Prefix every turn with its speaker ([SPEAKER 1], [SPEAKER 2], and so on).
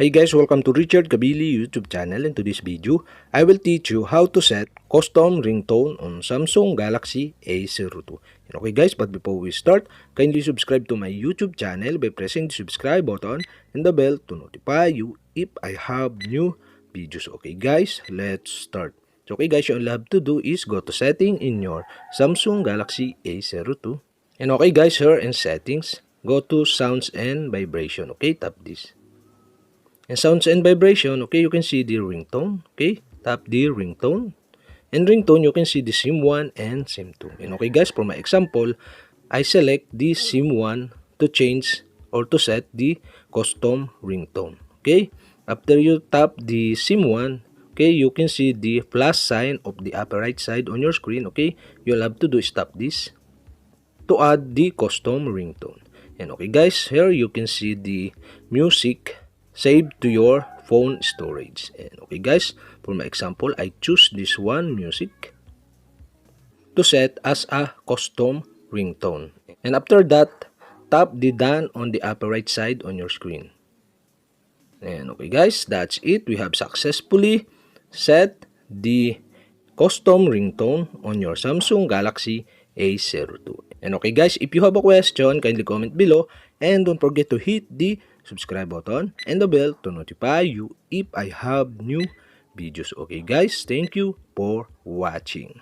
[SPEAKER 1] Hey guys, welcome to Richard Cabile YouTube channel. In today's video, I will teach you how to set custom ringtone on Samsung Galaxy A02. And okay guys, but before we start, kindly subscribe to my YouTube channel by pressing the subscribe button and the bell to notify you if I have new videos. Okay guys, let's start. So okay guys, all you have to do is go to setting in your Samsung Galaxy A02. And okay guys, here in settings, go to sounds and vibration. Okay, tap this. And sounds and vibration, okay, you can see the ringtone, okay, tap the ringtone. And ringtone, you can see the SIM1 and SIM2. And okay guys, for my example, I select the SIM1 to change or to set the custom ringtone, okay. After you tap the SIM1, okay, you can see the plus sign of the upper right side on your screen, okay. You'll have to do is tap this to add the custom ringtone. And okay guys, here you can see the music saved to your phone storage. And okay guys, for my example, I choose this one music to set as a custom ringtone. And after that, tap the done on the upper right side on your screen. And okay guys, that's it. We have successfully set the custom ringtone on your Samsung Galaxy A02. And okay guys, if you have a question, kindly comment below and don't forget to hit the subscribe button and the bell to notify you if I have new videos. Okay guys, thank you for watching.